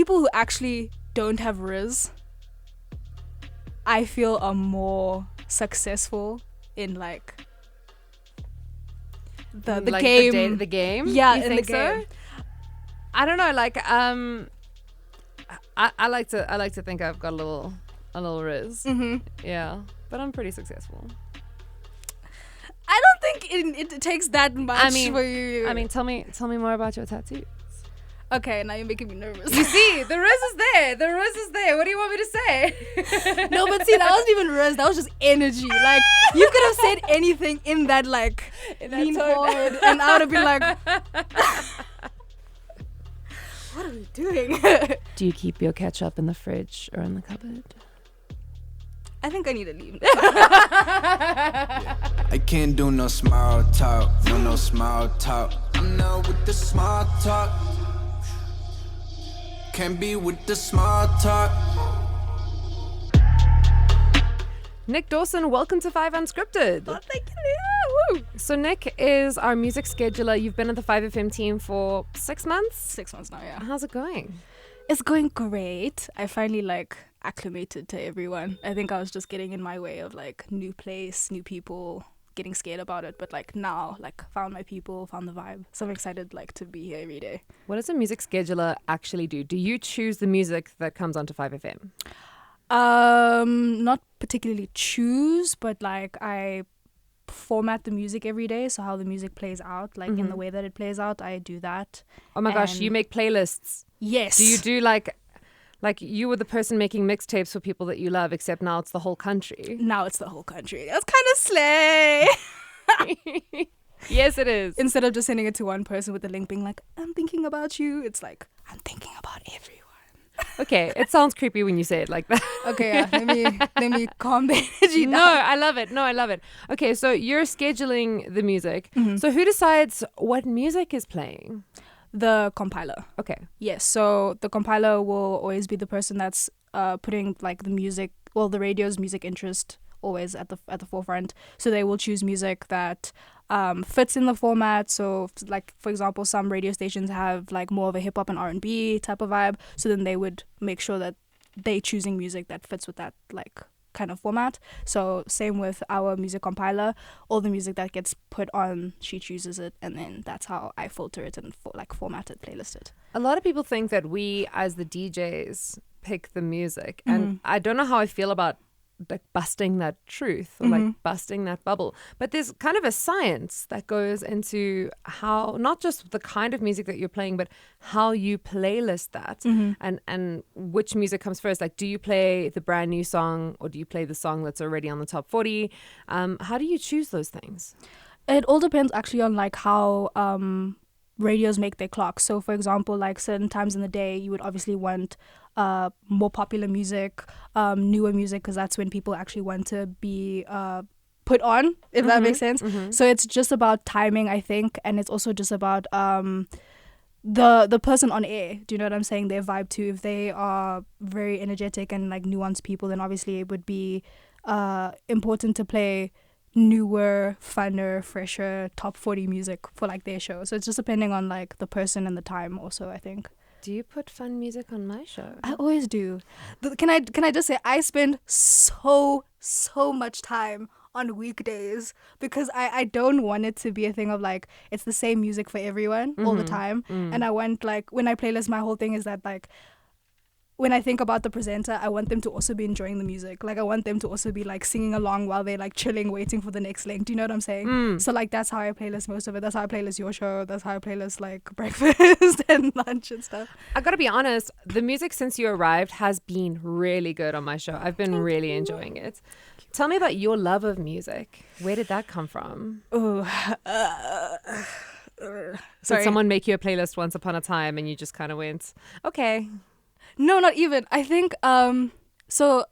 people who actually don't have Riz, I feel are more successful in like the like game. The game? Yeah, you in think the game. so? I don't know. Like, I like to think I've got a little riz. Mm-hmm. Yeah, but I'm pretty successful. I don't think it takes that much for you. I mean, tell me more about your tattoo. Okay, now you're making me nervous. You see, the riz is there. The riz is there. What do you want me to say? No, but see, that wasn't even Riz. That was just energy. Like, you could have said anything in that, like, lean forward, and I would have been like, what are we doing? Do you keep your ketchup in the fridge or in the cupboard? I think I need to leave. I can't do no small talk, no small talk. I'm not with the small talk. Can't be with the small talk. Nik Dawson, welcome to 5 Unscripted. Oh, thank you. Woo. So Nik is our music scheduler. You've been at the 5FM team for 6 months? 6 months now, yeah. How's it going? It's going great. I finally acclimated to everyone. I think I was just getting in my way of new place, new people, getting scared about it. But now, found my people, found the vibe. So I'm excited to be here every day. What does a music scheduler actually do? Do you choose the music that comes onto 5FM? Not particularly choose, but I format the music every day. So how the music plays out, in the way that it plays out, I do that. Oh my gosh, you make playlists. Yes. Do you do like you were the person making mixtapes for people that you love, except now it's the whole country? Now it's the whole country. That's kind of slay. Yes, it is. Instead of just sending it to one person with the link being like, I'm thinking about you, it's like, I'm thinking about everyone. Okay, it sounds creepy when you say it like that. Okay, yeah, let me calm the energy down. No, I love it. Okay, so you're scheduling the music. Mm-hmm. So who decides what music is playing? The compiler. Okay. Yes, so the compiler will always be the person that's putting the music, the radio's music interest always at the forefront. So they will choose music that fits in the format. So for example, some radio stations have more of a hip hop and R&B type of vibe. So then they would make sure that they choosing music that fits with that kind of format. So same with our music compiler, all the music that gets put on, she chooses it, and then that's how I filter it and format it, playlist it. A lot of people think that we as the DJs pick the music, and I don't know how I feel about busting that truth or busting that bubble, but there's kind of a science that goes into how, not just the kind of music that you're playing, but how you playlist that, and which music comes first. Do you play the brand new song, or do you play the song that's already on the top 40? How do you choose those things? It all depends actually on how radios make their clocks. So for example, certain times in the day, you would obviously want more popular music, newer music, because that's when people actually want to be put on, if that makes sense. So it's just about timing, I think, and it's also just about the person on air. Do you know what I'm saying? Their vibe too. If they are very energetic and nuanced people, then obviously it would be important to play newer, funner, fresher, top 40 music for their show. So it's just depending on the person and the time also, I think. Do you put fun music on my show? I always do. Can I just say, I spend so much time on weekdays because I don't want it to be a thing of it's the same music for everyone all the time. And I want when I playlist, my whole thing is that when I think about the presenter, I want them to also be enjoying the music. I want them to also be singing along while they're chilling, waiting for the next link. Do you know what I'm saying? So that's how I playlist most of it. That's how I playlist your show. That's how I playlist breakfast and lunch and stuff. I gotta be honest, the music since you arrived has been really good on my show. I've been really enjoying it. Tell me about your love of music. Where did that come from? Did someone make you a playlist once upon a time and you just kind of went, okay? No, not even. I think so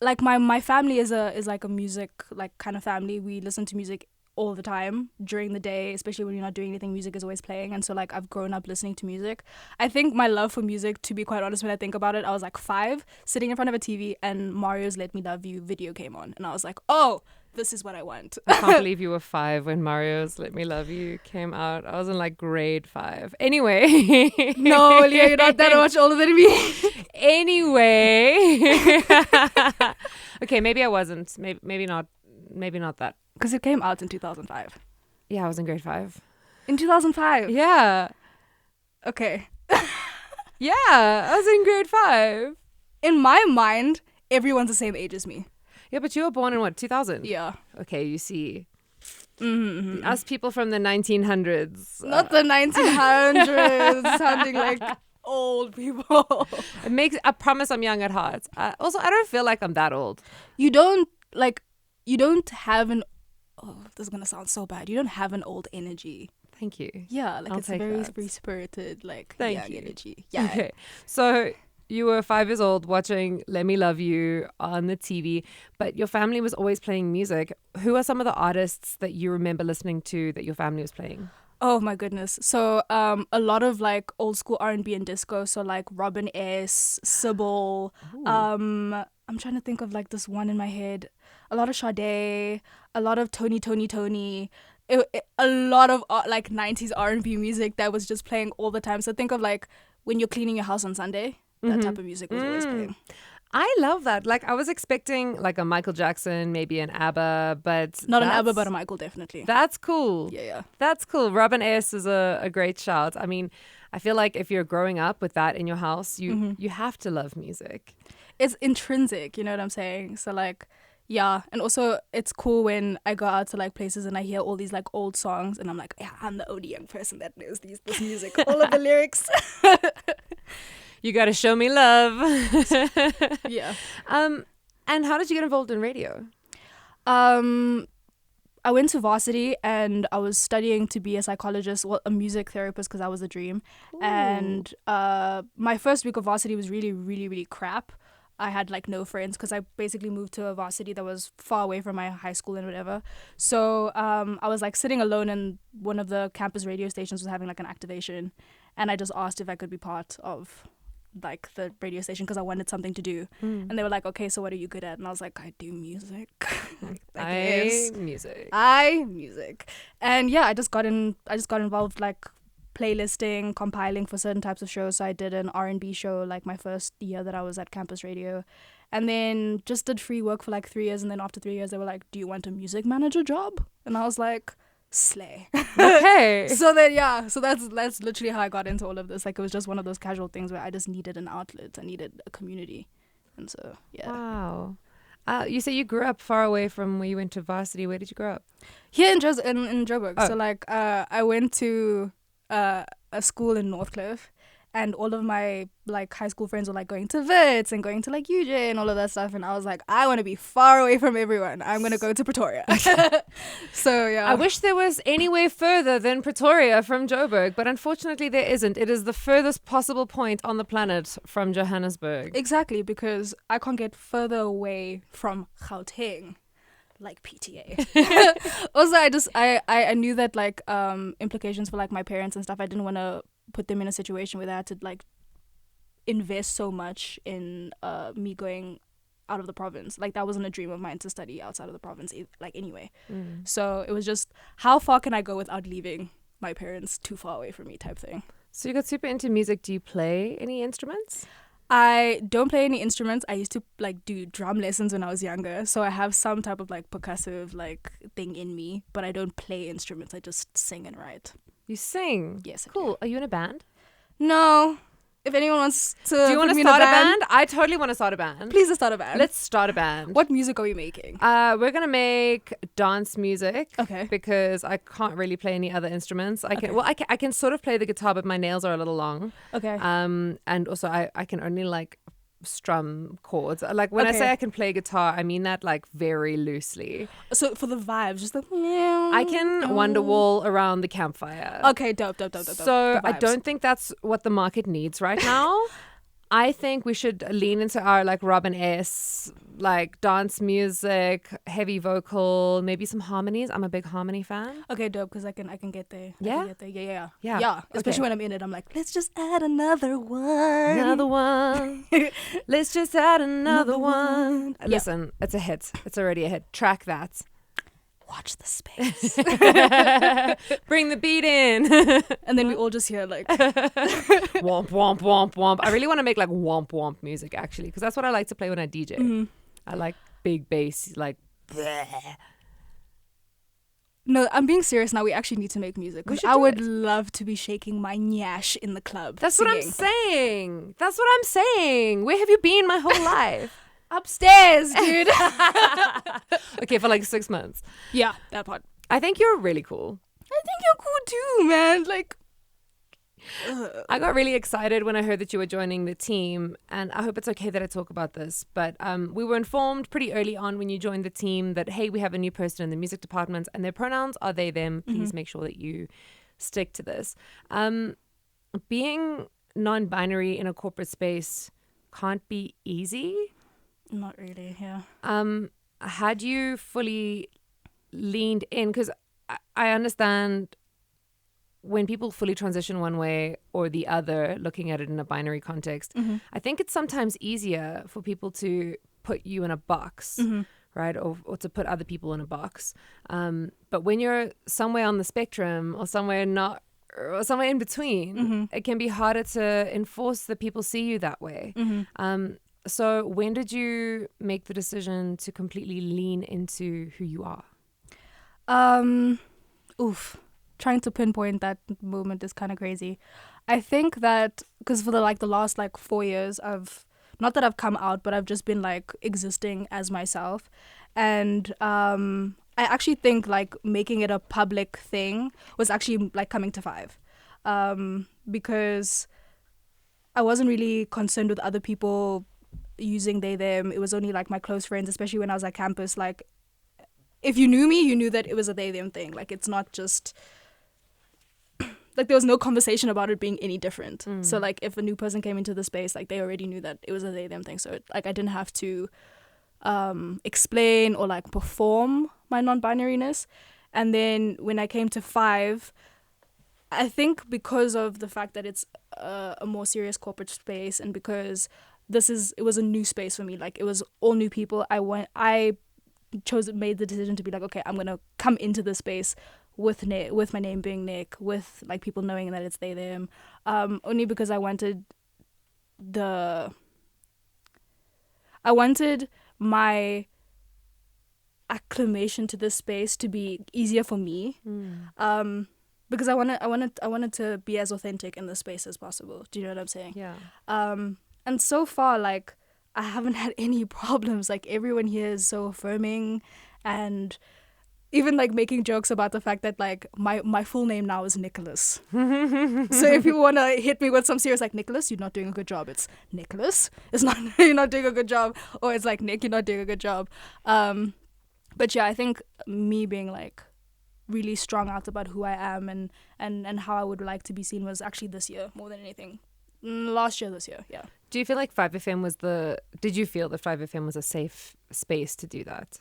my family is a music kind of family. We listen to music all the time during the day, especially when you're not doing anything. Music is always playing, and so I've grown up listening to music. I think my love for music, to be quite honest, when I think about it, I was 5, sitting in front of a TV, and Mario's Let Me Love You video came on, and I was like, oh, this is what I want. I can't believe you were 5 when Mario's Let Me Love You came out. I was in like grade 5. Anyway. No, Leah, you're not that much older than me. Anyway. Okay, maybe I wasn't. Maybe not. Maybe not that. Because it came out in 2005. Yeah, I was in grade 5. In 2005? Yeah. Okay. Yeah, I was in grade 5. In my mind, everyone's the same age as me. Yeah, but you were born in what, 2000? Yeah. Okay, you see. Mm-hmm. Us people from the 1900s. Not the 1900s, sounding like old people. It makes. I promise I'm young at heart. Also, I don't feel like I'm that old. You don't have an, oh, this is going to sound so bad. You don't have an old energy. Thank you. Yeah, like I'll it's take very, that. very spirited, like Thank young you. energy. Yeah. Okay. So you were 5 years old watching Let Me Love You on the TV, but your family was always playing music. Who are some of the artists that you remember listening to that your family was playing? Oh my goodness. So a lot of like old school R&B and disco. So like Robin S, Sybil. I'm trying to think of like this one in my head. A lot of Sade, a lot of Tony. A lot of like 90s R&B music that was just playing all the time. So think of like when you're cleaning your house on Sunday, that type of music was always playing. I love that. Like I was expecting like a Michael Jackson, maybe an ABBA, but Not an ABBA, but a Michael, definitely. That's cool. Yeah. That's cool. Robin S is a great shout. I mean, I feel like if you're growing up with that in your house, you have to love music. It's intrinsic, you know what I'm saying? So like, yeah. And also it's cool when I go out to like places and I hear all these like old songs and I'm like, yeah, I'm the only young person that knows this music, all of the lyrics. You got to show me love. Yeah. And how did you get involved in radio? I went to varsity and I was studying to be a psychologist, well, a music therapist, because that was the dream. Ooh. And my first week of varsity was really, really, really crap. I had like no friends because I basically moved to a varsity that was far away from my high school and whatever. So I was like sitting alone and one of the campus radio stations was having like an activation. And I just asked if I could be part of like the radio station because I wanted something to do. And they were like, okay, so what are you good at? And I was like, I do music. Music. And yeah, I just got involved like playlisting, compiling for certain types of shows. So I did an R&B show like my first year that I was at campus radio, and then just did free work for like 3 years. And then after 3 years they were like, do you want a music manager job? And I was like, slay. Okay. So then so that's literally how I got into all of this. Like it was just one of those casual things where I just needed an outlet. I needed a community. And so yeah. Wow. You say you grew up far away from where you went to varsity. Where did you grow up? Here in Joburg. Oh. So like I went to a school in Northcliffe, and all of my like high school friends were like going to Wits and going to like UJ and all of that stuff, and I was like, I want to be far away from everyone. I'm gonna go to Pretoria. So yeah, I wish there was anywhere further than Pretoria from Joburg, but unfortunately there isn't. It is the furthest possible point on the planet from Johannesburg. Exactly, because I can't get further away from Gauteng. Like PTA. Also, I knew that like implications for like my parents and stuff. I didn't want to put them in a situation where they had to like invest so much in me going out of the province. Like that wasn't a dream of mine to study outside of the province like anyway. So it was just, how far can I go without leaving my parents too far away from me type thing. So you got super into music. Do you play any instruments? I don't play any instruments. I used to like do drum lessons when I was younger, so I have some type of like percussive like thing in me, but I don't play instruments. I just sing and write. You sing? Yes. Cool. Are you in a band? No. If anyone wants to, do you want to start a band? I totally want to start a band. Please start a band. Let's start a band. What music are we making? We're gonna make dance music. Okay. Because I can't really play any other instruments. I can sort of play the guitar, but my nails are a little long. Okay. And also I can only like strum chords. Like when I say I can play guitar, I mean that like very loosely. So for the vibes, just like I can Wonderwall around the campfire. Okay, dope. So I don't think that's what the market needs right now. I think we should lean into our like Robin S, like dance music, heavy vocal, maybe some harmonies. I'm a big harmony fan. Okay, dope, because I can get there. Yeah? Yeah. Especially when I'm in it, I'm like, let's just add another one. Another one. Let's just add another one. Listen, it's a hit. It's already a hit. Track that. watch the space. Bring the beat in. And then we all just hear like womp, womp, womp, womp. I really want to make like womp, womp music actually, because that's what I like to play when I DJ. I like big bass, like bleh. No, I'm being serious now. We actually need to make music because I would love to be shaking my nyash in the club. That's singing. what I'm saying. That's what I'm saying. Where have you been my whole life? Upstairs, dude. Okay, for like 6 months. Yeah, that part. I think you're really cool. I think you're cool too, man. Like, I got really excited when I heard that you were joining the team, and I hope it's okay that I talk about this, but we were informed pretty early on when you joined the team that, hey, we have a new person in the music department and their pronouns are they, them. Please make sure that you stick to this. Being non-binary in a corporate space can't be easy. not really, yeah. Had you fully leaned in? Because I understand when people fully transition one way or the other, looking at it in a binary context, I think it's sometimes easier for people to put you in a box, right? Or to put other people in a box. But when you're somewhere on the spectrum or somewhere not, or somewhere in between, it can be harder to enforce that people see you that way. So when did you make the decision to completely lean into who you are? Trying to pinpoint that moment is kind of crazy. I think that because for the last 4 years, not that I've come out, but I've just been existing as myself, and I actually think making it a public thing was actually coming to Five, because I wasn't really concerned with other people using they them. It was only my close friends, especially when I was at campus. If you knew me, you knew that it was a they them thing. It's not just there was no conversation about it being any different. So if a new person came into the space, they already knew that it was a they them thing. So I didn't have to explain or perform my non-binariness. And then when I came to Five, I think because of the fact that it's a more serious corporate space, and because it was a new space for me, it was all new people. I made the decision to be okay, I'm gonna come into this space with my name being Nik, with people knowing that it's they them, only because I wanted my acclimation to this space to be easier for me, because I wanted to be as authentic in this space as possible. Do you know what I'm saying? Yeah. And so far, I haven't had any problems. Everyone here is so affirming, and even making jokes about the fact that my full name now is Nicholas. So if you want to hit me with some serious Nicholas, you're not doing a good job. It's Nicholas. It's not you're not doing a good job, or it's Nik, you're not doing a good job. But yeah, I think me being really strong out about who I am and how I would like to be seen was actually this year more than anything. Last year, this year, yeah. Do you feel like 5FM did you feel that 5FM was a safe space to do that?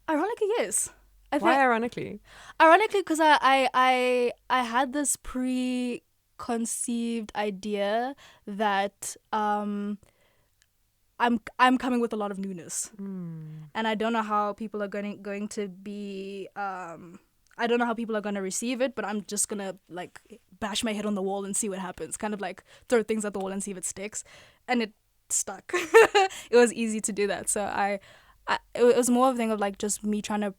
Ironically, yes. Why ironically? Ironically, because I had this preconceived idea that I'm coming with a lot of newness, and I don't know how people are going to be. I don't know how people are going to receive it, but I'm just going to bash my head on the wall and see what happens. Kind of throw things at the wall and see if it sticks. And it stuck. It was easy to do that. So it was more of a thing of just me trying to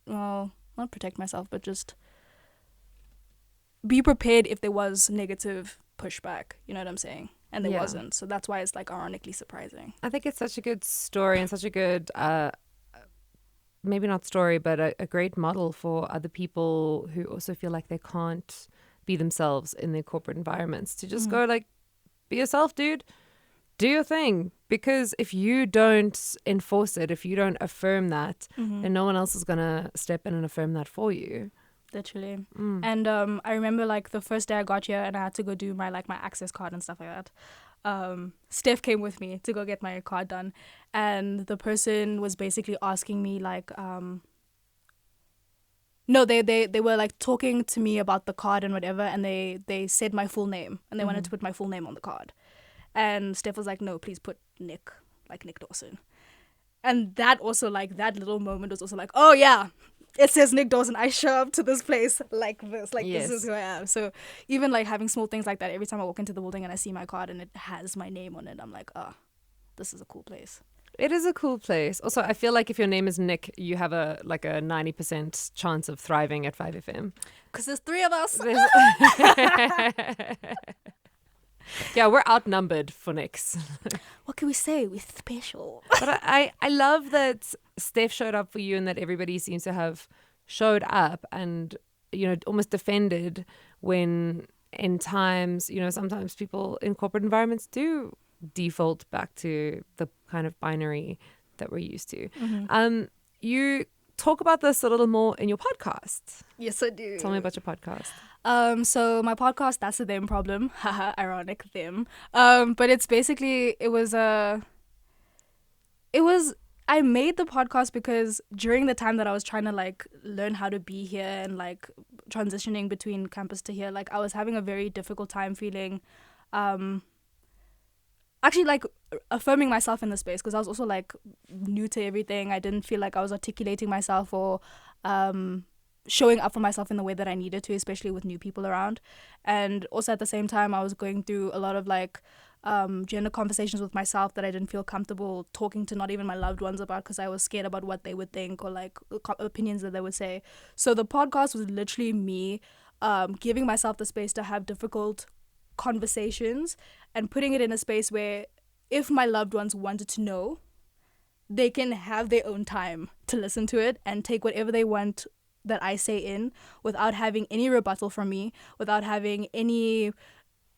not protect myself, but just be prepared if there was negative pushback. You know what I'm saying? And there wasn't. So that's why it's ironically surprising. I think it's such a good story and such a good... maybe not story, but a great model for other people who also feel like they can't be themselves in their corporate environments, to just go be yourself, dude. Do your thing. Because if you don't enforce it, if you don't affirm that, then no one else is going to step in and affirm that for you. Literally. And I remember the first day I got here and I had to go do my my access card and stuff like that. Steph came with me to go get my card done, and the person was basically asking me they were talking to me about the card and whatever, and they said my full name and they wanted to put my full name on the card, and Steph was no, please put Nik, Nik Dawson. And that also, like, that little moment was also like, oh yeah, it says Nik Dawson. I show up to this place like this. Like, Yes. this is who I am. So even like having small things like that, every time I walk into the building and I see my card and it has my name on it, I'm like, oh, this is a cool place. It is a cool place. Also, I feel like if your name is Nik, you have a 90% chance of thriving at 5FM. Because there's 3 of us. Yeah, we're outnumbered for Niks. What can we say? We're special. But I love that Steph showed up for you and that everybody seems to have showed up and, almost defended when in times, sometimes people in corporate environments do default back to the kind of binary that we're used to. Mm-hmm. You talk about this a little more in your podcast. Yes, I do. Tell me about your podcast. So my podcast, That's a Them Problem. Haha, ironic them. But it's basically, I made the podcast because during the time that I was trying to like learn how to be here and like transitioning between campus to here, like I was having a very difficult time feeling, actually like affirming myself in the space, because I was also like new to everything. I didn't feel like I was articulating myself or showing up for myself in the way that I needed to, especially with new people around. And also at the same time, I was going through a lot of like gender conversations with myself that I didn't feel comfortable talking to not even my loved ones about, because I was scared about what they would think or like opinions that they would say. So the podcast was literally me giving myself the space to have difficult conversations and putting it in a space where if my loved ones wanted to know, they can have their own time to listen to it and take whatever they want that I say in, without having any rebuttal from me, without having any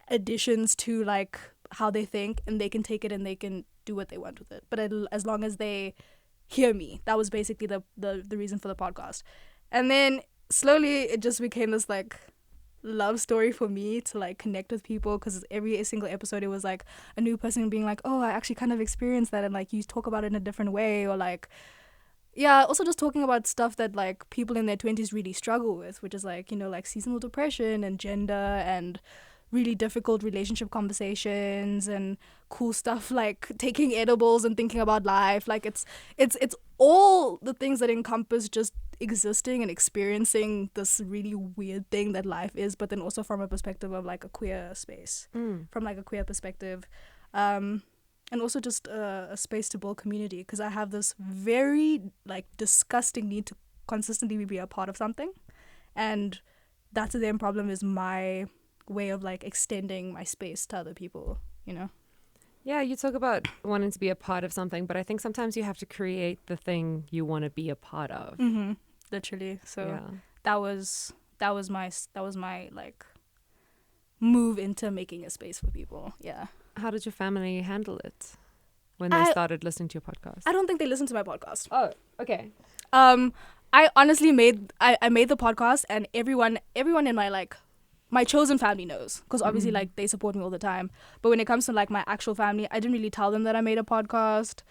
additions to like how they think, and they can take it and they can do what they want with it. But as long as they hear me, that was basically the reason for the podcast. And then slowly it just became this like love story for me to like connect with people, because every single episode it was like a new person being like, oh, I actually kind of experienced that, and like you talk about it in a different way, or like also just talking about stuff that like people in their 20s really struggle with, which is like, like seasonal depression and gender and really difficult relationship conversations and cool stuff like taking edibles and thinking about life. Like it's all the things that encompass just existing and experiencing this really weird thing that life is, but then also from a perspective of like a queer space, from like a queer perspective. And also just a space to build community, because I have this very like disgusting need to consistently be a part of something, and That's a Them Problem is my way of like extending my space to other people, Yeah, you talk about wanting to be a part of something, but I think sometimes you have to create the thing you want to be a part of. Mm-hmm. Literally. So yeah. that was my like move into making a space for people. Yeah. How did your family handle it when they started listening to your podcast? I don't think they listened to my podcast. Oh, okay. I honestly made the podcast, and everyone in my like my chosen family knows, because obviously like they support me all the time. But when it comes to like my actual family, I didn't really tell them that I made a podcast,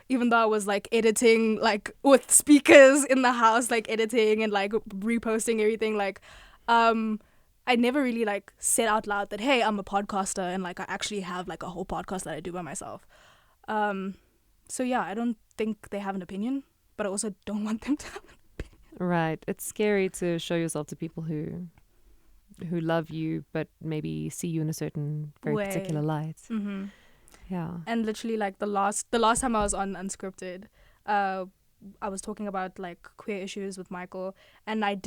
even though I was like editing like with speakers in the house, like editing and like reposting everything. Like I never really like said out loud that, hey, I'm a podcaster, and like I actually have like a whole podcast that I do by myself. So yeah, I don't think they have an opinion, but I also don't want them to have an opinion. Right. It's scary to show yourself to people who love you but maybe see you in a certain very particular light. Mm-hmm. Yeah. And literally like the last time I was on Unscripted, I was talking about like queer issues with Michael, and I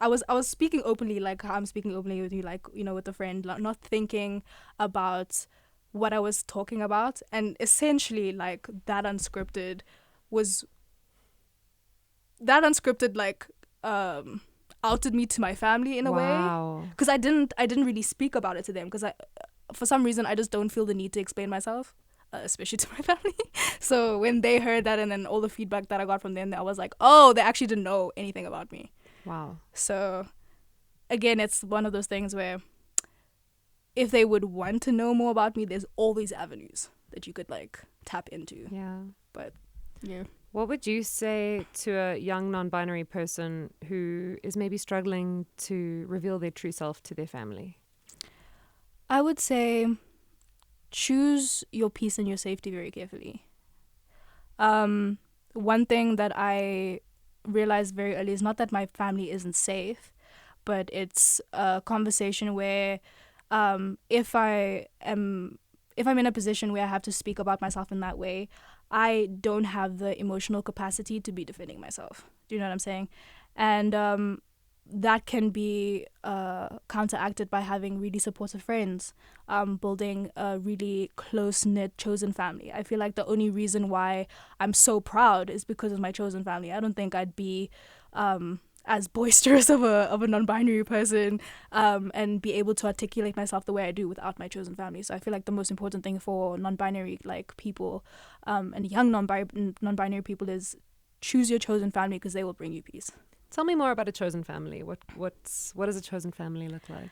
was speaking openly, like how I'm speaking openly with you, like, with a friend, not thinking about what I was talking about. And essentially like that unscripted like outed me to my family in a way, because I didn't really speak about it to them, because I for some reason I just don't feel the need to explain myself, especially to my family. So when they heard that, and then all the feedback that I got from them, I was like, oh, they actually didn't know anything about me. Wow. So again, it's one of those things where if they would want to know more about me, there's all these avenues that you could like tap into. Yeah. But yeah. What would you say to a young non-binary person who is maybe struggling to reveal their true self to their family? I would say choose your peace and your safety very carefully. One thing that I realized very early is not that my family isn't safe, but it's a conversation where if I'm in a position where I have to speak about myself in that way, I don't have the emotional capacity to be defending myself. Do you know what I'm saying? And that can be counteracted by having really supportive friends, building a really close-knit chosen family. I feel like the only reason why I'm so proud is because of my chosen family. I don't think I'd be as boisterous of a non-binary person and be able to articulate myself the way I do without my chosen family. So I feel like the most important thing for non-binary like people and young non-binary people is choose your chosen family because they will bring you peace. Tell me more about a chosen family. What does a chosen family look like?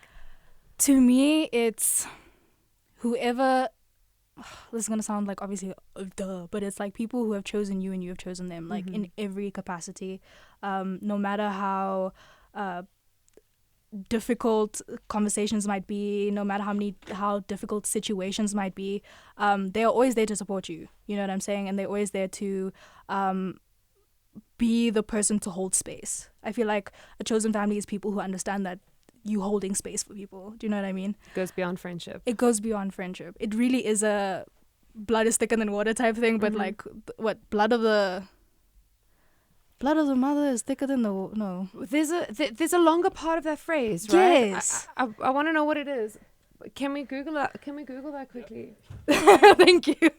To me, it's whoever. This is gonna sound like obviously duh, but it's like people who have chosen you and you have chosen them, like in every capacity, no matter how difficult conversations might be, no matter how difficult situations might be, they are always there to support you. You know what I'm saying? And they're always there to be the person to hold space. I feel like a chosen family is people who understand that you holding space for people. Do you know what I mean? It goes beyond friendship. It goes beyond friendship. It really is a blood is thicker than water type thing, but like what blood of the mother is thicker than the no. There's a longer part of that phrase, right? Yes. I want to know what it is. Can we Google that? Can we Google that quickly? Thank you.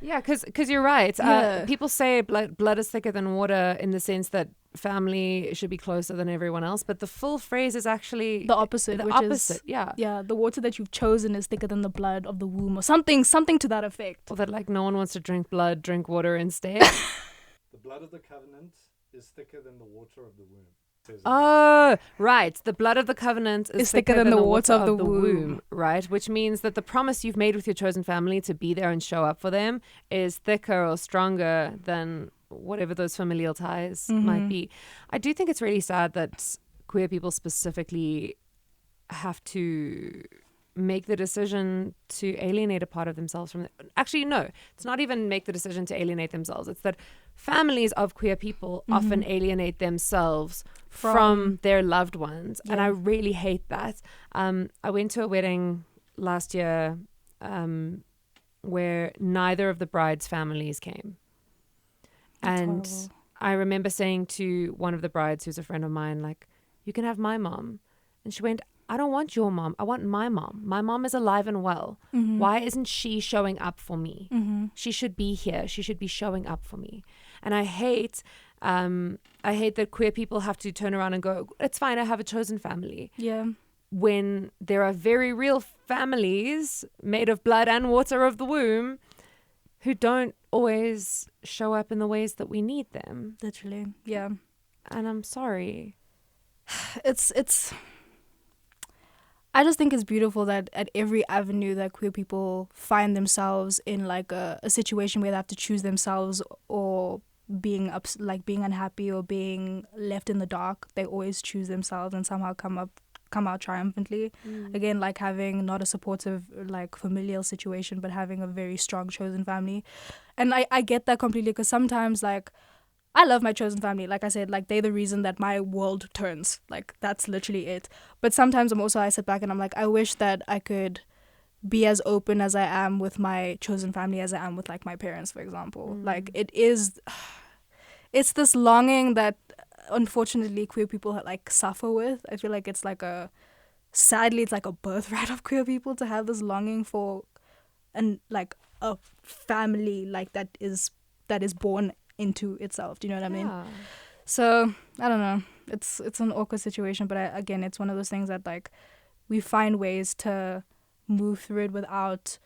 Yeah, because you're right. Yeah. People say blood is thicker than water in the sense that family should be closer than everyone else, but the full phrase is actually The opposite. The which opposite, is, yeah. Yeah, the water that you've chosen is thicker than the blood of the womb, or something to that effect. Or that like no one wants to drink blood, drink water instead. The blood of the covenant is thicker than the water of the womb. Oh, right. The blood of the covenant is thicker than the water of the womb, right? Which means that the promise you've made with your chosen family to be there and show up for them is thicker or stronger than whatever those familial ties might be. I do think it's really sad that queer people specifically have to make the decision to alienate a part of themselves from actually no, it's not even make the decision to alienate themselves. It's that families of queer people often alienate themselves from their loved ones. And I really hate that. I went to a wedding last year where neither of the bride's families came. That's and horrible. I remember saying to one of the brides, who's a friend of mine, like, you can have my mom. And she went, I don't want your mom. I want my mom. My mom is alive and well. Why isn't she showing up for me? She should be here. She should be showing up for me. And I hate that queer people have to turn around and go, it's fine, I have a chosen family. Yeah. When there are very real families made of blood and water of the womb who don't always show up in the ways that we need them. Literally. Yeah. And I'm sorry. It's I just think it's beautiful that at every avenue that queer people find themselves in like a situation where they have to choose themselves or being being unhappy or being left in the dark, they always choose themselves and somehow come out triumphantly. Again, like having not a supportive like familial situation, but having a very strong chosen family. And I get that completely, because sometimes like I love my chosen family. Like I said, like they're the reason that my world turns. Like that's literally it. But sometimes I sit back and I'm like, I wish that I could be as open as I am with my chosen family as I am with like my parents, for example. Like it's this longing that unfortunately queer people like suffer with. I feel like it's like sadly it's like a birthright of queer people to have this longing for like a family like that is born into itself. Do you know what I mean? So I don't know, it's an awkward situation, but again, it's one of those things that like we find ways to move through it without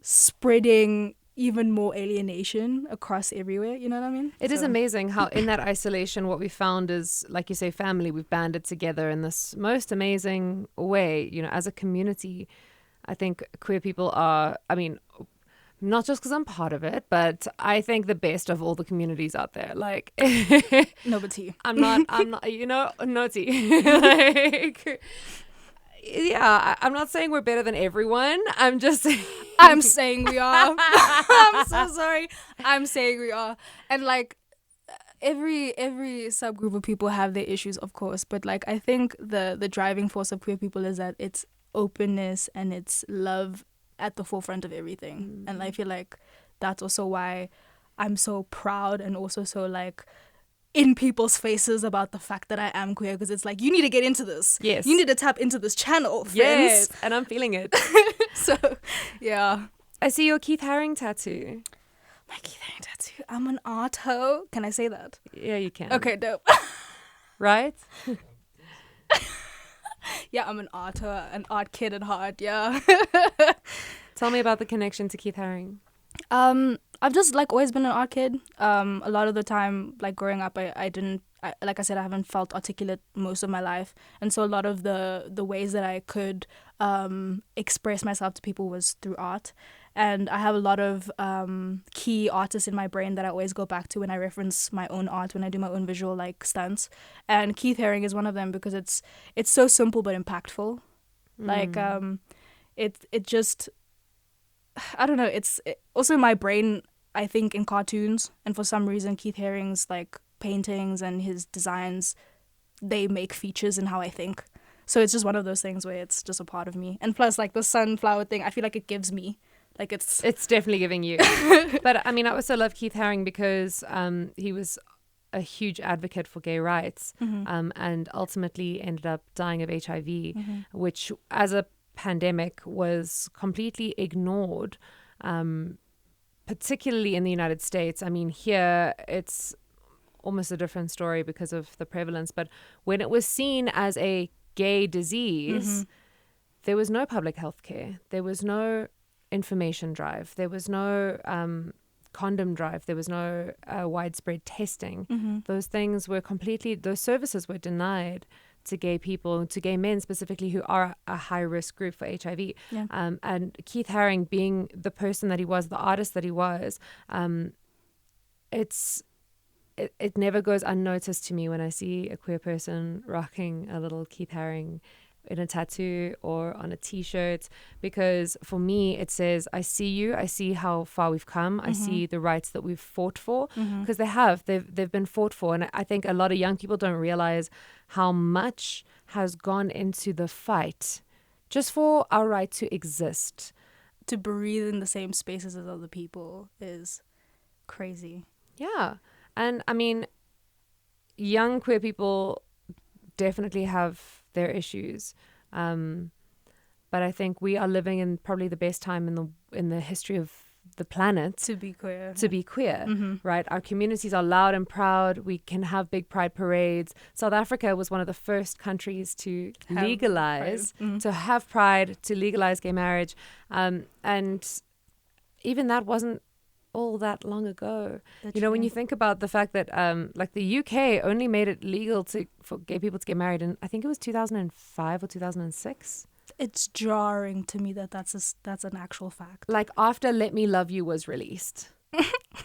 spreading even more alienation across everywhere. You know what I mean? It is amazing how in that isolation what we found is, like you say, family. We've banded together in this most amazing way, you know, as a community. I think queer people are, I mean, not just because I'm part of it, but I think the best of all the communities out there. Like, no, but tea. I'm not, you know, no tea. Like, I'm not saying we're better than everyone. I'm just saying. I'm saying we are. I'm so sorry. I'm saying we are. And like every subgroup of people have their issues, of course, but like I think the driving force of queer people is that it's openness and it's love at the forefront of everything. And I feel like that's also why I'm so proud and also so like in people's faces about the fact that I am queer, because it's like, you need to get into this. Yes. You need to tap into this channel, friends. Yes, and I'm feeling it. So, yeah. I see your Keith Haring tattoo. My Keith Haring tattoo. I'm an art hoe. Can I say that? Yeah, you can. Okay, dope. Right? Yeah, I'm an art hoe, an art kid at heart, yeah. Tell me about the connection to Keith Haring. I've just like always been an art kid. A lot of the time, like growing up, like I said, I haven't felt articulate most of my life, and so a lot of the ways that I could express myself to people was through art. And I have a lot of key artists in my brain that I always go back to when I reference my own art, when I do my own visual like stunts. And Keith Haring is one of them because it's so simple but impactful. Like it just, I don't know, also in my brain, I think in cartoons, and for some reason Keith Haring's like paintings and his designs, they make features in how I think. So it's just one of those things where it's just a part of me. And plus like the sunflower thing, I feel like it gives me, like it's definitely giving you. But I mean, I also love Keith Haring because he was a huge advocate for gay rights, and ultimately ended up dying of HIV, which as a pandemic was completely ignored, particularly in the United States. I mean, here it's almost a different story because of the prevalence, but when it was seen as a gay disease, there was no public health care, there was no information drive, there was no condom drive, there was no widespread testing. Those things were those services were denied to gay people, to gay men specifically, who are a high-risk group for HIV. Yeah. And Keith Haring, being the person that he was, the artist that he was, it never goes unnoticed to me when I see a queer person rocking a little Keith Haring in a tattoo or on a t-shirt, because for me it says, I see you, I see how far we've come, I see the rights that we've fought for, because they've been fought for. And I think a lot of young people don't realize how much has gone into the fight just for our right to exist. To breathe in the same spaces as other people is crazy. Yeah. And I mean, young queer people definitely have their issues, but I think we are living in probably the best time in the history of the planet to be queer. Right? Our communities are loud and proud. We can have big pride parades. South Africa was one of the first countries to legalize, to have pride, to legalize gay marriage, and even that wasn't all that long ago. That's you know, true. when you think about the fact that like the UK only made it legal for gay people to get married in, I think it was 2005 or 2006. It's jarring to me that that's an actual fact. Like after Let Me Love You was released.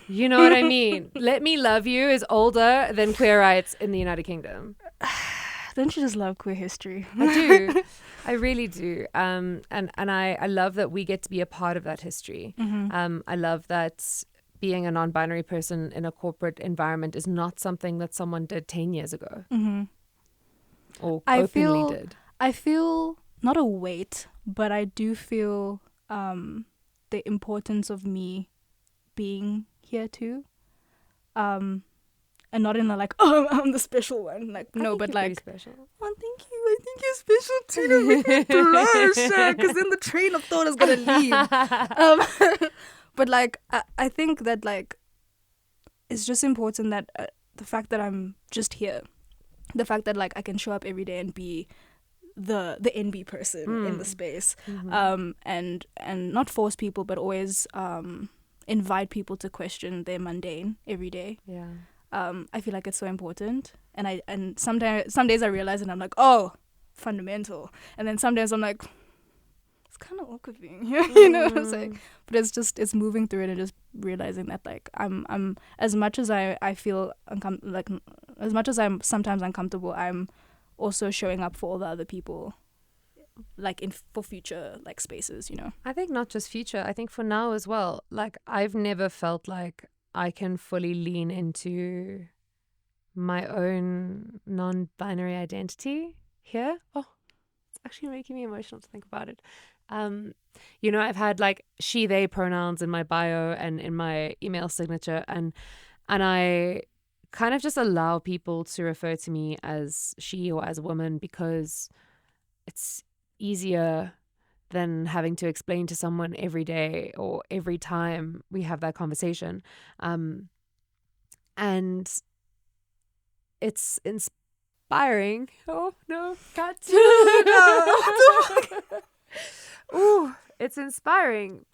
You know what I mean? Let Me Love You is older than queer rights in the United Kingdom. Don't you just love queer history? I do. I really do. And I love that we get to be a part of that history. I love that being a non-binary person in a corporate environment is not something that someone did 10 years ago. Or openly did. I feel not a weight, but I do feel the importance of me being here too. And not in a like, oh, I'm the special one. Like, no, but like, special. Oh, thank you. I think you're special too. To make me blush, because then the train of thought is gonna leave. But like, I think that like, it's just important that the fact that I'm just here, the fact that like I can show up every day and be the NB person in the space, and not force people, but always invite people to question their mundane every day. Yeah. I feel like it's so important, and some days I realize and I'm like, oh, fundamental, and then some days I'm like, it's kind of awkward being here, you know what I'm saying? But it's moving through it and just realizing that like I'm as much as I feel as much as I'm sometimes uncomfortable, I'm also showing up for all the other people like for future like spaces, you know. I think not just future, I think for now as well. Like I've never felt like I can fully lean into my own non-binary identity here. Oh, it's actually making me emotional to think about it. You know, I've had like she, they pronouns in my bio and in my email signature, and I kind of just allow people to refer to me as she or as a woman because it's easier than having to explain to someone every day or every time we have that conversation. And it's inspiring. Oh no, got to. Ooh, it's inspiring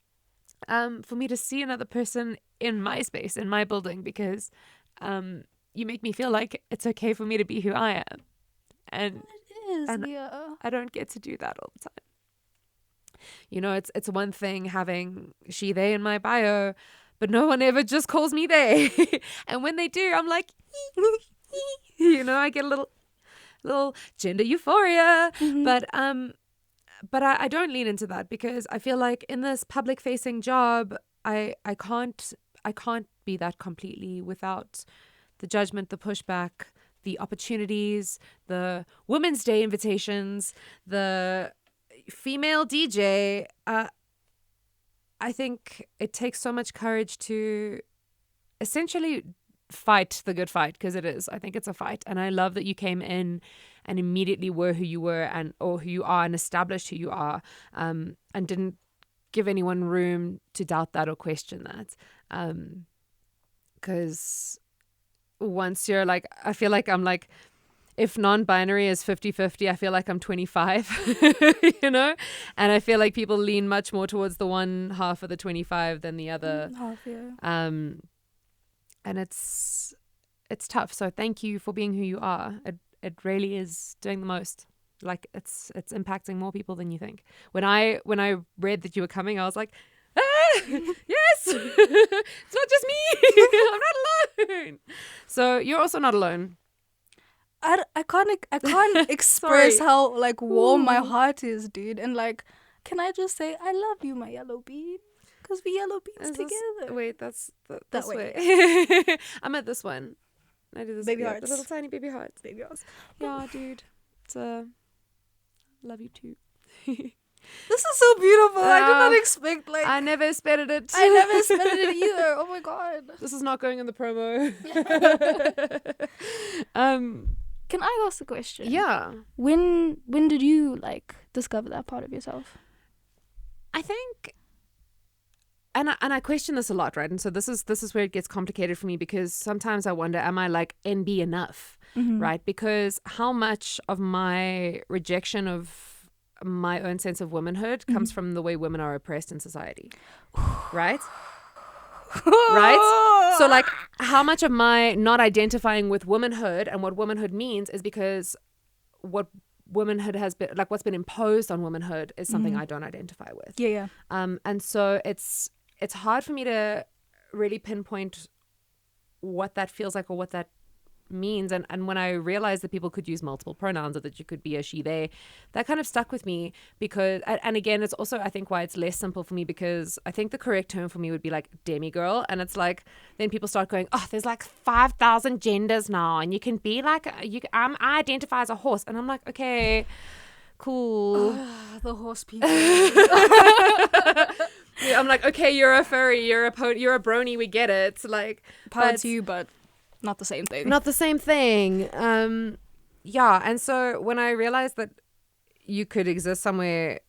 for me to see another person in my space, in my building, because you make me feel like it's okay for me to be who I am. And It is, Leah. I don't get to do that all the time. You know, it's one thing having she, they in my bio, but no one ever just calls me they. And when they do, I'm like, you know, I get a little gender euphoria. Mm-hmm. But I don't lean into that because I feel like in this public facing job, I can't be that completely without the judgment, the pushback, the opportunities, the Women's Day invitations, the female DJ. I think it takes so much courage to essentially fight the good fight, because it is. I think it's a fight. And I love that you came in and immediately were who you were or who you are and established who you are, and didn't give anyone room to doubt that or question that. Because once you're like, I feel like I'm like, if non-binary is 50-50, I feel like I'm 25, you know? And I feel like people lean much more towards the one half of the 25 than the other. Half, yeah. And it's tough. So thank you for being who you are. It really is doing the most. Like it's impacting more people than you think. When I read that you were coming, I was like, yes, it's not just me. I'm not alone. So you're also not alone. I can't express Sorry. how like warm my heart is, dude. And like, can I just say I love you, my yellow bean? Because we yellow beans together. Wait, that's That this way. way. I'm at this one. I do this. Baby yeah, hearts. the little tiny baby hearts. Baby hearts. Yeah, dude. It's love you too. This is so beautiful. I did not Ah, expect like I never expected it. I never expected it either. Oh my god. This is not going in the promo. Can I ask a question? Yeah. When did you like discover that part of yourself? I think, and I question this a lot, right? And so this is where it gets complicated for me, because sometimes I wonder, am I like NB enough, right? Because how much of my rejection of my own sense of womanhood comes from the way women are oppressed in society, right? Right? So like how much of my not identifying with womanhood and what womanhood means is because what womanhood has been, like what's been imposed on womanhood is something I don't identify with. Yeah. And so it's hard for me to really pinpoint what that feels like or what that means. And when I realized that people could use multiple pronouns or that you could be a she, they, that kind of stuck with me because, and again, it's also, I think, why it's less simple for me, because I think the correct term for me would be like demigirl. And it's like, then people start going, oh, there's like 5,000 genders now and you can be like, I identify as a horse. And I'm like, okay, cool. The horse people. Yeah, I'm like, okay, you're a furry, you're a brony, we get it. Like, Power to you, but not the same thing. Not the same thing. Yeah, and so when I realized that you could exist somewhere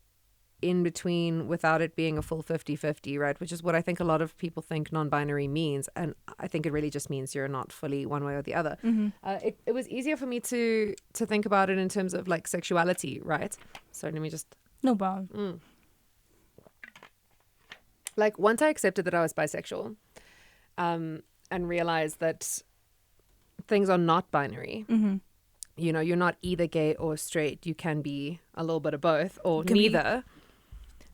in between without it being a full 50-50, right, which is what I think a lot of people think non-binary means, and I think it really just means you're not fully one way or the other. It was easier for me to think about it in terms of like sexuality, right? So let me just... No problem. Like once I accepted that I was bisexual, and realized that things are not binary. You know, you're not either gay or straight. You can be a little bit of both or neither.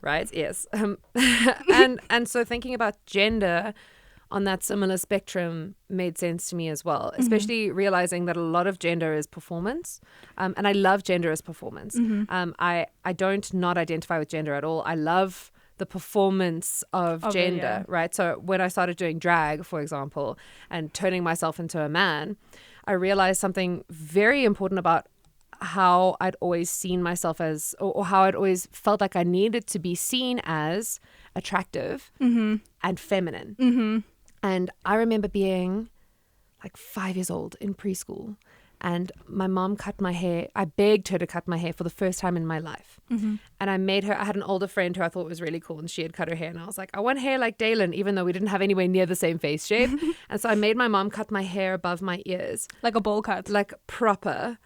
Right? Yes. And so thinking about gender on that similar spectrum made sense to me as well, especially realizing that a lot of gender is performance. And I love gender as performance. I don't not identify with gender at all. I love the performance of gender, right? So when I started doing drag, for example, and turning myself into a man, I realized something very important about how I'd always seen myself as, or how I'd always felt like I needed to be seen as attractive and feminine. And I remember being like 5 years old in preschool, and my mom cut my hair. I begged her to cut my hair for the first time in my life. And I had an older friend who I thought was really cool, and she had cut her hair. And I was like, I want hair like Dalen, even though we didn't have anywhere near the same face shape. And so I made my mom cut my hair above my ears. Like a bowl cut. Like proper.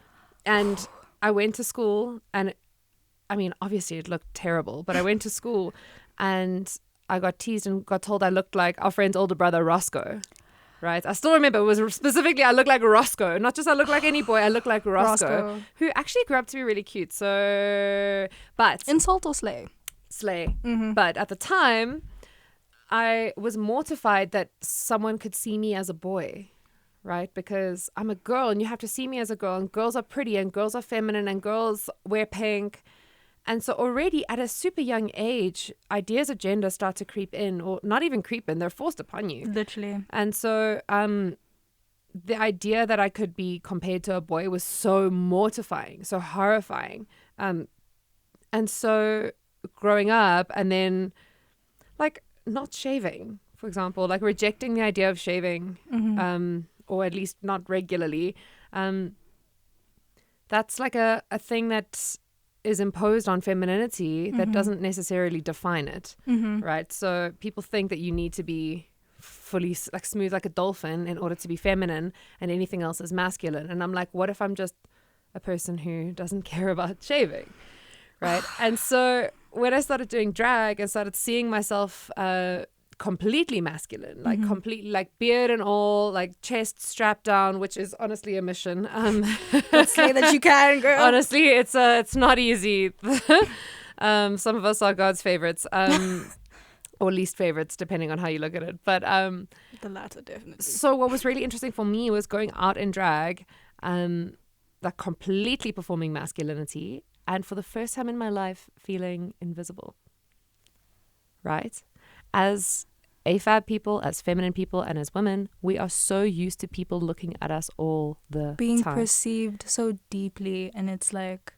And I went to school, and I mean, obviously it looked terrible, but I went to school and I got teased and got told I looked like our friend's older brother, Roscoe. Right? I still remember it was specifically I looked like Roscoe. Not just I look like any boy, I look like Roscoe. Who actually grew up to be really cute. So, but... Insult or slay? Slay. But at the time, I was mortified that someone could see me as a boy. Right? Because I'm a girl and you have to see me as a girl, and girls are pretty and girls are feminine and girls wear pink. And so already at a super young age, ideas of gender start to creep in, or not even creep in, they're forced upon you. Literally. And so the idea that I could be compared to a boy was so mortifying, so horrifying. And so growing up and then like not shaving, for example, like rejecting the idea of shaving, or at least not regularly, that's like a thing that is imposed on femininity that doesn't necessarily define it, right? So people think that you need to be fully like smooth like a dolphin in order to be feminine, and anything else is masculine. And I'm like, what if I'm just a person who doesn't care about shaving, right? And so when I started doing drag and started seeing myself completely masculine, like completely like beard and all, like chest strapped down, which is honestly a mission. Let's say that you can, girl. Honestly, it's not easy. Some of us are God's favorites, or least favorites, depending on how you look at it. But the latter, definitely. so what was really interesting for me was going out in drag, like completely performing masculinity, and for the first time in my life feeling invisible. Right? As AFAB people, as feminine people, and as women, we are so used to people looking at us all the being time. perceived so deeply, and it's like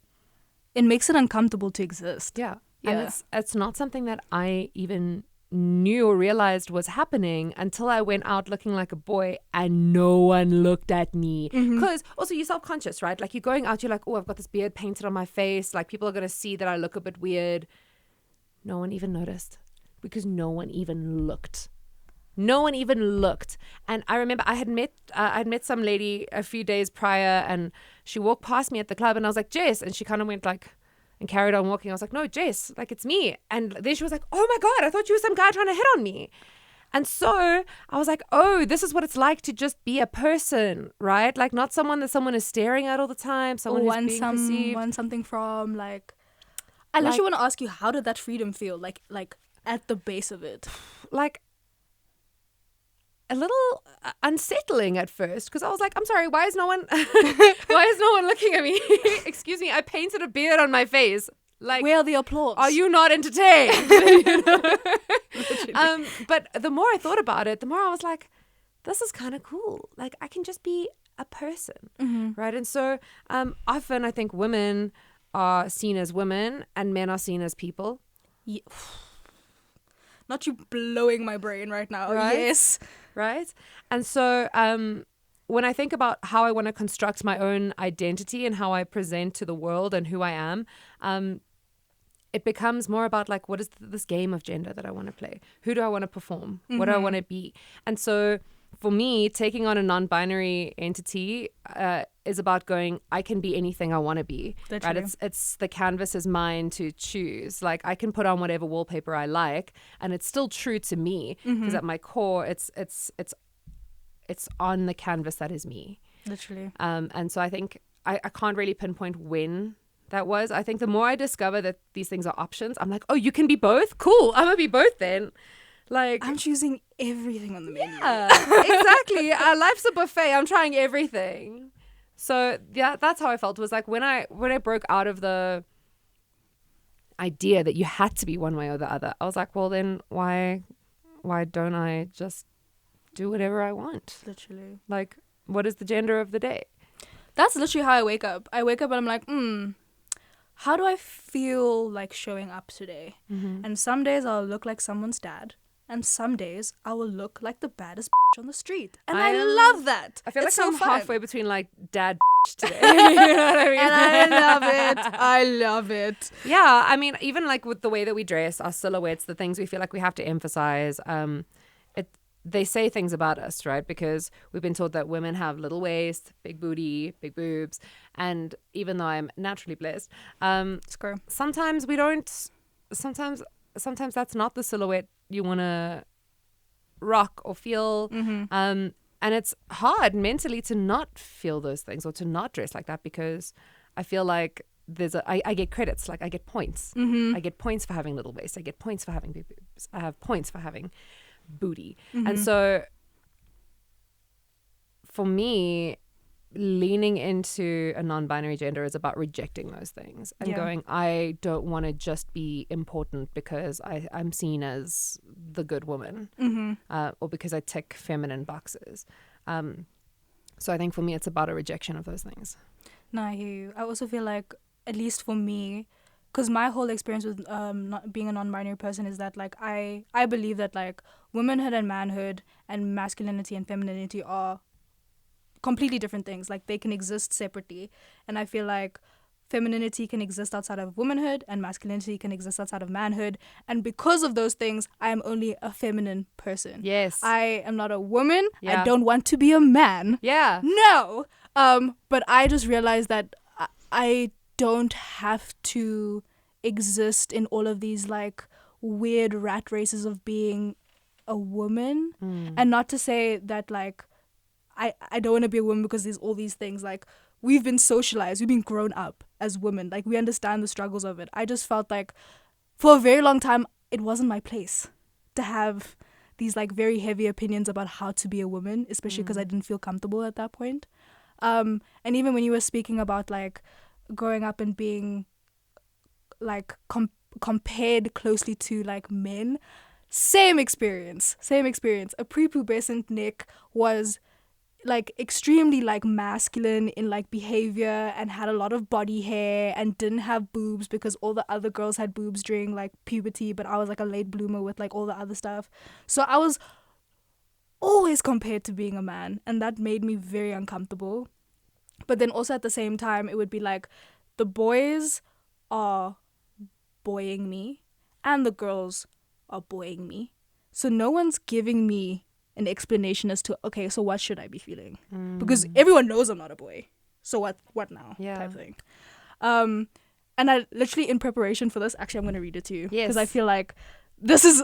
it makes it uncomfortable to exist. Yeah. And it's not something that I even knew or realized was happening until I went out looking like a boy and no one looked at me. Because also you're self-conscious, right? Like you're going out, you're like, oh, I've got this beard painted on my face. Like people are going to see that I look a bit weird. No one even noticed because no one even looked. No one even looked. And I remember I'd met some lady a few days prior, and she walked past me at the club and I was like, Jess. And she kind of went like, and carried on walking. I was like, no, Jess, like it's me. And then she was like, oh my God, I thought you were some guy trying to hit on me. And so I was like, oh, this is what it's like to just be a person, right? Like not someone that someone is staring at all the time, someone who's being perceived. Want something from, like, I literally want to ask you, how did that freedom feel? Like at the base of it? Like a little unsettling at first, because I was like, I'm sorry, why is no one looking at me? Excuse me, I painted a beard on my face. Like, where are the applause? Are you not entertained? But the more I thought about it, the more I was like, this is kind of cool. Like I can just be a person, right? And so often I think women are seen as women and men are seen as people. Yeah. Not you blowing my brain right now. Right? Yes. Right? And so when I think about how I want to construct my own identity and how I present to the world and who I am, it becomes more about like, what is this game of gender that I want to play? Who do I want to perform? What do I want to be? And so for me, taking on a non-binary entity is about going, I can be anything I want to be. Literally. Right? It's the canvas is mine to choose. Like I can put on whatever wallpaper I like, and it's still true to me because at my core, it's on the canvas that is me. Literally. And so I think I can't really pinpoint when that was. I think the more I discover that these things are options, I'm like, oh, you can be both? Cool. I'm gonna be both then. Like, I'm choosing everything on the menu. yeah, exactly. Life's a buffet. I'm trying everything. So yeah, that's how I felt. Was like when I broke out of the idea that you had to be one way or the other, I was like, well, then why don't I just do whatever I want? Literally. Like, what is the gender of the day? That's literally how I wake up. I wake up and I'm like, how do I feel like showing up today? And some days I'll look like someone's dad. And some days I will look like the baddest bitch on the street. And I love that. I feel It's like so I'm fun. halfway between like dad today. You know what I mean? And I love it. I love it. Yeah, I mean, even like with the way that we dress, our silhouettes, the things we feel like we have to emphasize, they say things about us, right? Because we've been taught that women have little waist, big booty, big boobs. And even though I'm naturally blessed, sometimes we don't, sometimes that's not the silhouette you want to rock or feel. And it's hard mentally to not feel those things or to not dress like that, because I feel like I get credits, like I get points. I get points for having little waist. I get points for having big boobs. I have points for having booty. And so for me, leaning into a non-binary gender is about rejecting those things and going, I don't want to just be important because I'm seen as the good woman, or because I tick feminine boxes. So I think for me, it's about a rejection of those things. No, I hear you. I also feel like, at least for me, because my whole experience with not being a non-binary person is that like I believe that like womanhood and manhood and masculinity and femininity are completely different things. Like they can exist separately, and I feel like femininity can exist outside of womanhood and masculinity can exist outside of manhood, and because of those things I am only a feminine person. Yes, I am not a woman. I don't want to be a man. No. But I just realized that I don't have to exist in all of these like weird rat races of being a woman. And not to say that like I don't want to be a woman because there's all these things. Like we've been socialized, we've been grown up as women, like we understand the struggles of it. I just felt like for a very long time it wasn't my place to have these like very heavy opinions about how to be a woman, especially because I didn't feel comfortable at that point. And even when you were speaking about like growing up and being like compared closely to like men, same experience. A prepubescent Nik was like extremely like masculine in like behavior and had a lot of body hair and didn't have boobs because all the other girls had boobs during like puberty, but I was like a late bloomer with like all the other stuff. So I was always compared to being a man, and that made me very uncomfortable. But then also at the same time, it would be like the boys are boying me and the girls are boying me. So no one's giving me an explanation as to, okay, so what should I be feeling? Because everyone knows I'm not a boy. So what now? Type thing. And I literally, in preparation for this, actually I'm going to read it to you. Because I feel like if this is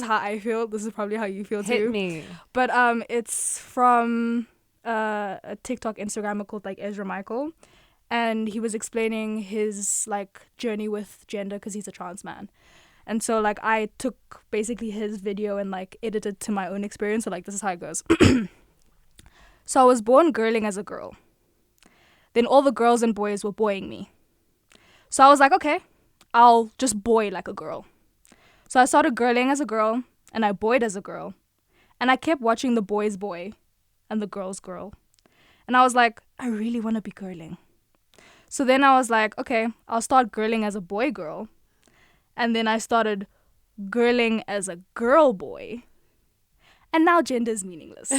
how I feel, this is probably how you feel too. Hit me. But it's from a TikTok Instagrammer called like Ezra Michael, and he was explaining his like journey with gender because he's a trans man. And so like I took basically his video and like edited to my own experience. So like this is how it goes. So I was born girling as a girl. Then all the girls and boys were boying me. So I was like, okay, I'll just boy like a girl. So I started girling as a girl and I boyed as a girl. And I kept watching the boys boy and the girls girl. And I was like, I really want to be girling. So then I was like, okay, I'll start girling as a boy girl. And then I started girling as a girl boy. And now gender is meaningless.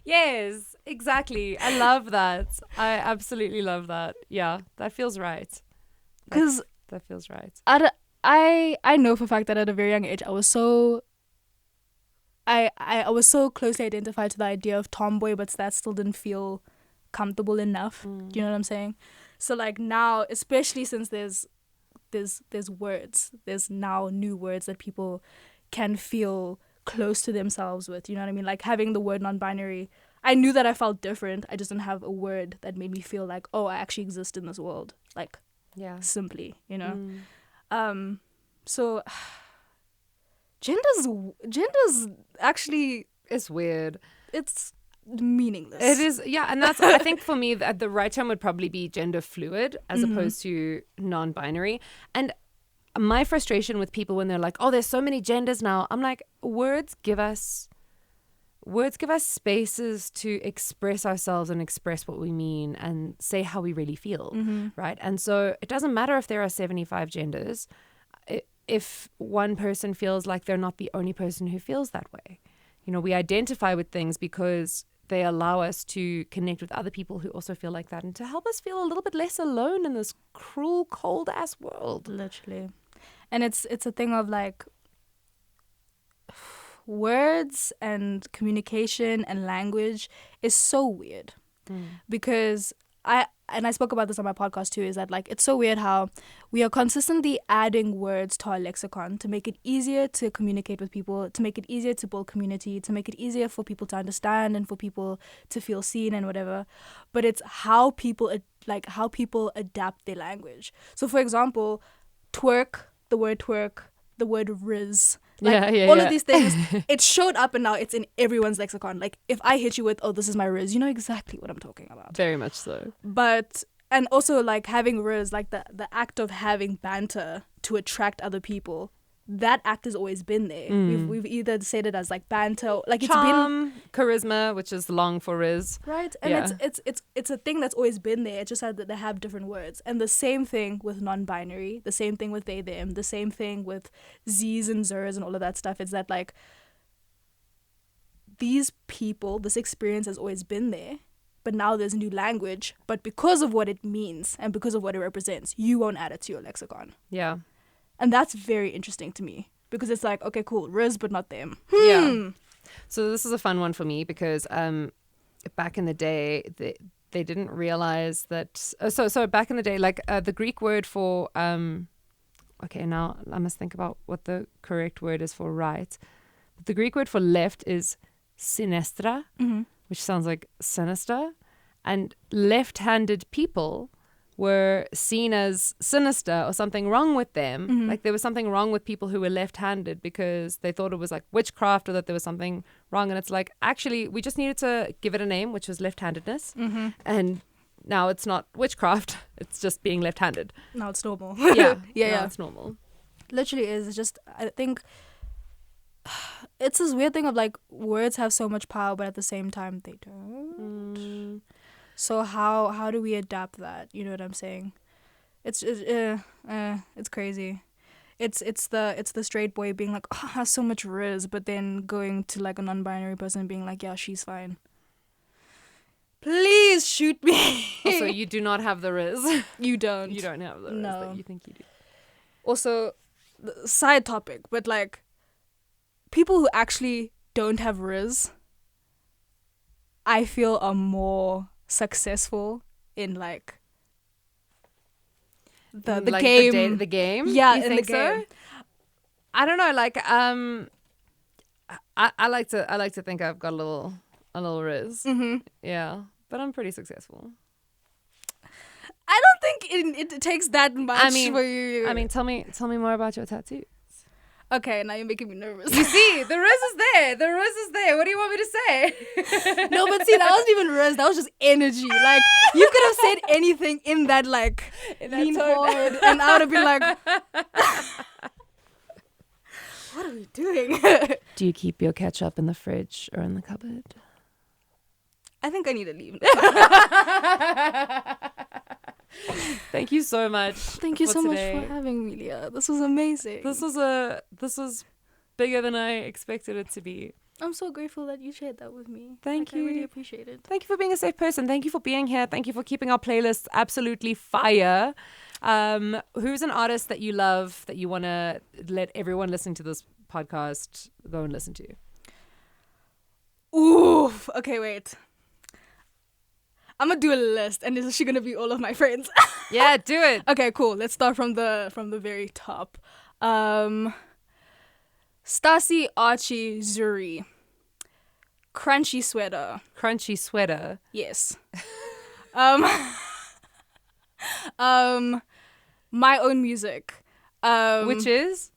Yes, exactly. I love that. I absolutely love that. Yeah, that feels right. Because that feels right. I know for a fact that at a very young age I was so closely identified to the idea of tomboy, but that still didn't feel comfortable enough. Do you know what I'm saying? So like now, especially since there's words, there's now new words that people can feel close to themselves with, you know what I mean? Like having the word non-binary, I knew that I felt different. I just didn't have a word that made me feel like, oh, I actually exist in this world. Like, simply, you know? So gender's actually, It's weird. it's meaningless. It is, yeah, and that's, I think for me, the right term would probably be gender fluid as opposed to non-binary. And my frustration with people when they're like, oh, there's so many genders now, I'm like, words give us spaces to express ourselves and express what we mean and say how we really feel, right? And so it doesn't matter if there are 75 genders if one person feels like they're not the only person who feels that way. You know, we identify with things because they allow us to connect with other people who also feel like that and to help us feel a little bit less alone in this cruel, cold-ass world. Literally. And it's a thing of like words and communication and language is so weird because I spoke about this on my podcast too, is that like it's so weird how we are consistently adding words to our lexicon to make it easier to communicate with people, to make it easier to build community, to make it easier for people to understand and for people to feel seen and whatever. But it's how people adapt their language. So for example, twerk, the word riz. All of these things, it showed up and now it's in everyone's lexicon. Like if I hit you with, oh, this is my riz, you know exactly what I'm talking about. Very much so. But, and also like having riz, like the act of having banter to attract other people, that act has always been there. We've either said it as like banter, like Charm, it's been charisma, which is long for riz. right, and it's a thing that's always been there. It's just that they have different words. And the same thing with non-binary, the same thing with they them, the same thing with z's and zers and all of that stuff. Is that like these people, this experience has always been there, but now there's new language. But because of what it means and because of what it represents, you won't add it to your lexicon. Yeah. And that's very interesting to me because it's like, okay, cool, riz, but not them. Yeah. So this is a fun one for me because back in the day, they didn't realize that. So back in the day, like the Greek word for okay, now I must think about what the correct word is for right. But the Greek word for left is sinestra, which sounds like sinister, and left-handed people were seen as sinister or something wrong with them. Like there was something wrong with people who were left-handed because they thought it was like witchcraft or that there was something wrong. And it's like, actually, we just needed to give it a name, which was left-handedness. And now it's not witchcraft. It's just being left-handed. Now it's normal. Yeah. Yeah. It's normal. Literally is. It's just, I think it's this weird thing of like words have so much power, but at the same time they don't. So how do we adapt that? You know what I'm saying? It's crazy. It's the straight boy being like, oh, has so much riz, but then going to like a non-binary person and being like, yeah, she's fine. Please shoot me. Also, you do not have the riz. You don't. You don't have the riz that you think you do. Also, side topic, but like people who actually don't have riz, I feel are more successful in like the like game. The game? Yeah, you in think the game. So? I don't know. Like I like to think I've got a little riz. Yeah, but I'm pretty successful. I don't think it takes that much for you. I mean, tell me more about your tattoo. Okay, now you're making me nervous. You see, the riz is there. The riz is there. What do you want me to say? No, but see, that wasn't even riz. That was just energy. Like, you could have said anything in that, like, lean forward. And I would have been like, what are we doing? Do you keep your ketchup in the fridge or in the cupboard? I think I need to leave. Thank you so much. Thank you so much for having me, Leah. This was amazing. This was bigger than I expected it to be. I'm so grateful that you shared that with me. Thank you. I really appreciate it. Thank you for being a safe person. Thank you for being here. Thank you for keeping our playlists absolutely fire. Who's an artist that you love that you want to let everyone listening to this podcast go and listen to? Oof. Okay, wait. I'm gonna do a list, and is she gonna be all of my friends? Yeah, do it. Okay, cool. Let's start from the very top. Stasi, Archie, Zuri. Crunchy sweater. Crunchy sweater. Yes. My own music. Which is?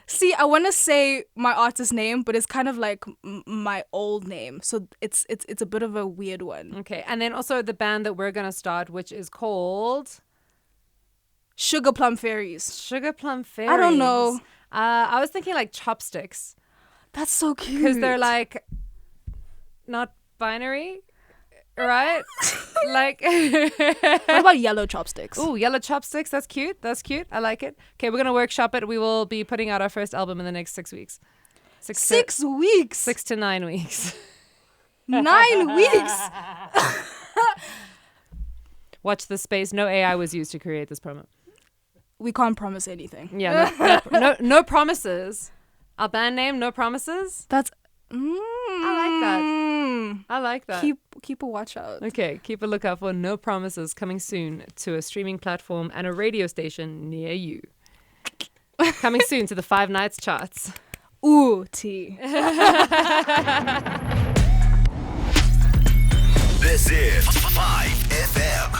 See, I want to say my artist name, but it's kind of like my old name, so it's a bit of a weird one. Okay, and then also the band that we're gonna start, which is called Sugar Plum Fairies. Sugar Plum Fairies. I don't know. I was thinking like Chopsticks That's so cute. because they're like not binary, right? Like What about Yellow Chopsticks? ooh, Yellow Chopsticks. That's cute. That's cute. I like it. Okay, we're gonna workshop it. We will be putting out our first album in the next 6 weeks. 6 weeks. 6 to 9 weeks. 9 weeks. Watch the space. No AI was used to create this promo. We can't promise anything. Yeah, no promises. Our band name, No Promises. That's. I like that. Keep a watch out. Okay, keep a lookout for No Promises coming soon to a streaming platform and a radio station near you. Coming soon to the 5 Nights charts. Ooh, tea. This is 5FM.